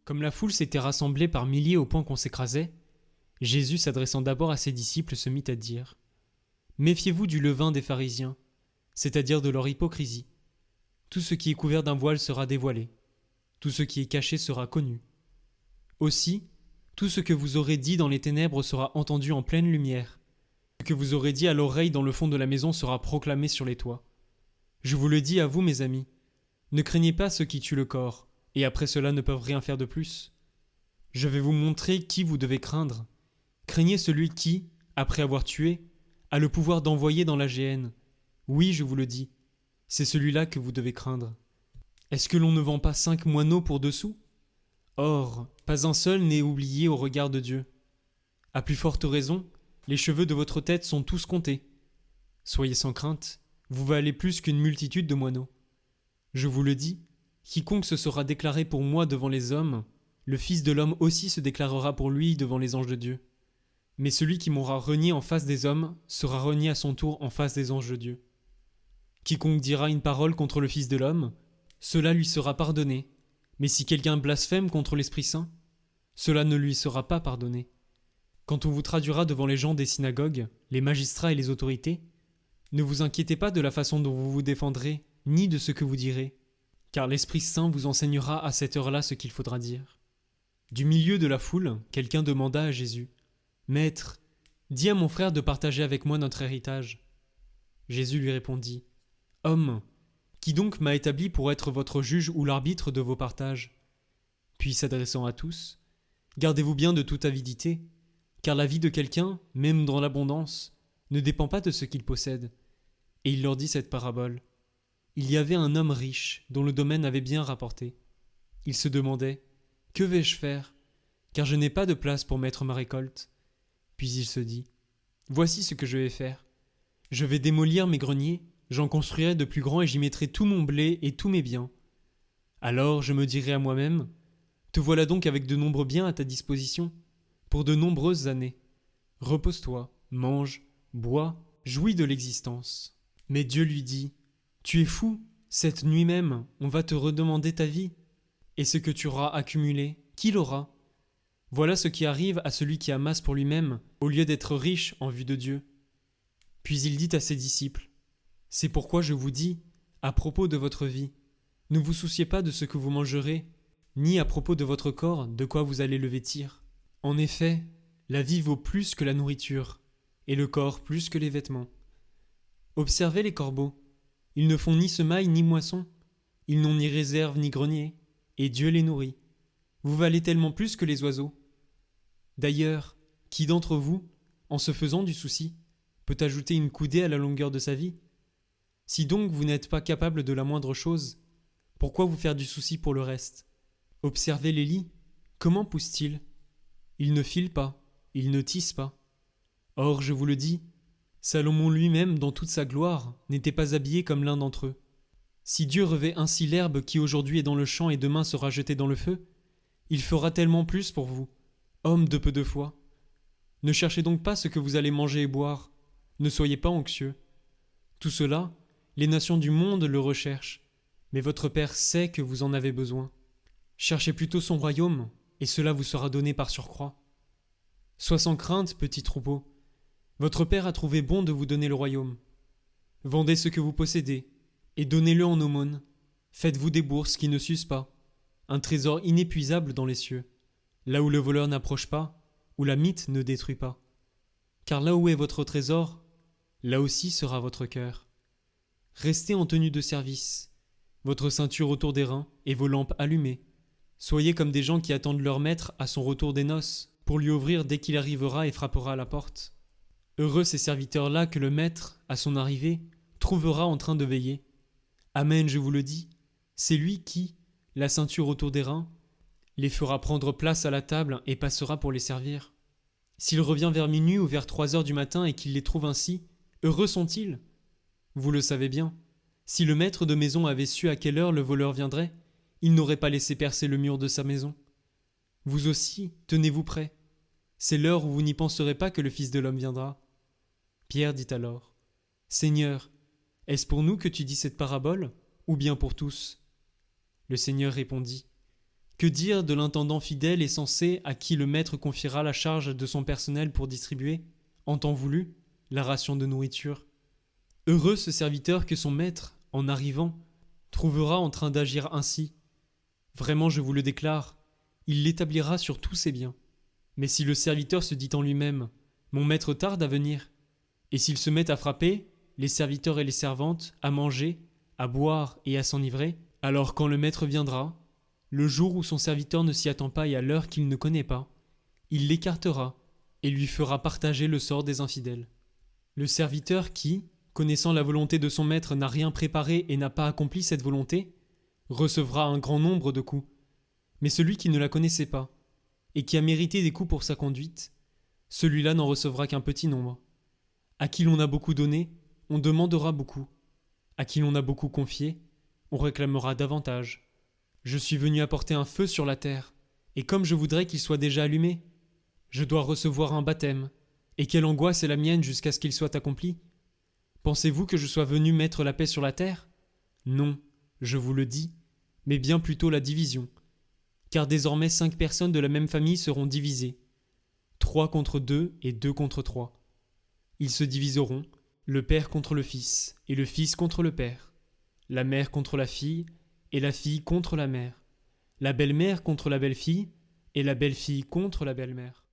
Comme la foule s'était rassemblée par milliers au point qu'on s'écrasait, Jésus, s'adressant d'abord à ses disciples, se mit à dire : « Méfiez-vous du levain des pharisiens, c'est-à-dire de leur hypocrisie. Tout ce qui est couvert d'un voile sera dévoilé, tout ce qui est caché sera connu. Aussi, tout ce que vous aurez dit dans les ténèbres sera entendu en pleine lumière. Ce que vous aurez dit à l'oreille dans le fond de la maison sera proclamé sur les toits. Je vous le dis à vous, mes amis, ne craignez pas ceux qui tuent le corps, et après cela ne peuvent rien faire de plus. Je vais vous montrer qui vous devez craindre. Craignez celui qui, après avoir tué, a le pouvoir d'envoyer dans la géhenne. Oui, je vous le dis, c'est celui-là que vous devez craindre. Est-ce que l'on ne vend pas 5 moineaux pour 2 sous ? Or, pas un seul n'est oublié au regard de Dieu. À plus forte raison, les cheveux de votre tête sont tous comptés. Soyez sans crainte, vous valez plus qu'une multitude de moineaux. Je vous le dis, quiconque se sera déclaré pour moi devant les hommes, le Fils de l'homme aussi se déclarera pour lui devant les anges de Dieu. Mais celui qui m'aura renié en face des hommes sera renié à son tour en face des anges de Dieu. Quiconque dira une parole contre le Fils de l'homme, cela lui sera pardonné. Mais si quelqu'un blasphème contre l'Esprit Saint, cela ne lui sera pas pardonné. Quand on vous traduira devant les gens des synagogues, les magistrats et les autorités, ne vous inquiétez pas de la façon dont vous vous défendrez, ni de ce que vous direz, car l'Esprit Saint vous enseignera à cette heure-là ce qu'il faudra dire. Du milieu de la foule, quelqu'un demanda à Jésus : « Maître, dis à mon frère de partager avec moi notre héritage. » Jésus lui répondit : « Homme, qui donc m'a établi pour être votre juge ou l'arbitre de vos partages ? » Puis s'adressant à tous : « Gardez-vous bien de toute avidité, car la vie de quelqu'un, même dans l'abondance, ne dépend pas de ce qu'il possède. » Et il leur dit cette parabole. Il y avait un homme riche dont le domaine avait bien rapporté. Il se demandait : « Que vais-je faire ? Car je n'ai pas de place pour mettre ma récolte. » Puis il se dit : « Voici ce que je vais faire. Je vais démolir mes greniers, j'en construirai de plus grands et j'y mettrai tout mon blé et tous mes biens. Alors je me dirai à moi-même : te voilà donc avec de nombreux biens à ta disposition, pour de nombreuses années. Repose-toi, mange, bois, jouis de l'existence. » Mais Dieu lui dit : « Tu es fou, cette nuit même, on va te redemander ta vie. Et ce que tu auras accumulé, qui l'aura ? Voilà ce qui arrive à celui qui amasse pour lui-même, au lieu d'être riche en vue de Dieu. » Puis il dit à ses disciples : « C'est pourquoi je vous dis, à propos de votre vie, ne vous souciez pas de ce que vous mangerez, ni à propos de votre corps, de quoi vous allez le vêtir. En effet, la vie vaut plus que la nourriture, et le corps plus que les vêtements. Observez les corbeaux. Ils ne font ni semaille ni moisson. Ils n'ont ni réserve ni grenier, et Dieu les nourrit. Vous valez tellement plus que les oiseaux. D'ailleurs, qui d'entre vous, en se faisant du souci, peut ajouter une coudée à la longueur de sa vie ? Si donc vous n'êtes pas capable de la moindre chose, pourquoi vous faire du souci pour le reste ? Observez les lys. Comment poussent-ils ? Ils ne filent pas, ils ne tissent pas. Or, je vous le dis, Salomon lui-même, dans toute sa gloire, n'était pas habillé comme l'un d'entre eux. Si Dieu revêt ainsi l'herbe qui aujourd'hui est dans le champ et demain sera jetée dans le feu, il fera tellement plus pour vous, hommes de peu de foi. Ne cherchez donc pas ce que vous allez manger et boire, ne soyez pas anxieux. Tout cela, les nations du monde le recherchent, mais votre Père sait que vous en avez besoin. Cherchez plutôt son royaume, et cela vous sera donné par surcroît. Sois sans crainte, petit troupeau. Votre Père a trouvé bon de vous donner le royaume. Vendez ce que vous possédez, et donnez-le en aumône. Faites-vous des bourses qui ne s'usent pas, un trésor inépuisable dans les cieux, là où le voleur n'approche pas, où la mythe ne détruit pas. Car là où est votre trésor, là aussi sera votre cœur. Restez en tenue de service, votre ceinture autour des reins et vos lampes allumées. Soyez comme des gens qui attendent leur maître à son retour des noces, pour lui ouvrir dès qu'il arrivera et frappera à la porte. Heureux ces serviteurs-là que le maître, à son arrivée, trouvera en train de veiller. Amen, je vous le dis, c'est lui qui, la ceinture autour des reins, les fera prendre place à la table et passera pour les servir. S'il revient vers minuit ou vers 3 heures du matin et qu'il les trouve ainsi, heureux sont-ils ? Vous le savez bien, si le maître de maison avait su à quelle heure le voleur viendrait, il n'aurait pas laissé percer le mur de sa maison. Vous aussi, tenez-vous prêts. C'est l'heure où vous n'y penserez pas que le Fils de l'homme viendra. Pierre dit alors : « Seigneur, est-ce pour nous que tu dis cette parabole, ou bien pour tous ? » Le Seigneur répondit : « Que dire de l'intendant fidèle et sensé à qui le maître confiera la charge de son personnel pour distribuer, en temps voulu, la ration de nourriture? Heureux ce serviteur que son maître, en arrivant, trouvera en train d'agir ainsi. Vraiment, je vous le déclare, il l'établira sur tous ses biens. Mais si le serviteur se dit en lui-même « Mon maître tarde à venir », et s'il se met à frapper, les serviteurs et les servantes, à manger, à boire et à s'enivrer, alors quand le maître viendra, le jour où son serviteur ne s'y attend pas et à l'heure qu'il ne connaît pas, il l'écartera et lui fera partager le sort des infidèles. Le serviteur qui, connaissant la volonté de son maître, n'a rien préparé et n'a pas accompli cette volonté, recevra un grand nombre de coups. Mais celui qui ne la connaissait pas, et qui a mérité des coups pour sa conduite, celui-là n'en recevra qu'un petit nombre. À qui l'on a beaucoup donné, on demandera beaucoup. À qui l'on a beaucoup confié, on réclamera davantage. Je suis venu apporter un feu sur la terre, et comme je voudrais qu'il soit déjà allumé, je dois recevoir un baptême, et quelle angoisse est la mienne jusqu'à ce qu'il soit accompli. Pensez-vous que je sois venu mettre la paix sur la terre? Non, je vous le dis, mais bien plutôt la division. Car désormais 5 personnes de la même famille seront divisées, 3 contre 2 et 2 contre 3. Ils se diviseront, le père contre le fils, et le fils contre le père, la mère contre la fille, et la fille contre la mère, la belle-mère contre la belle-fille, et la belle-fille contre la belle-mère.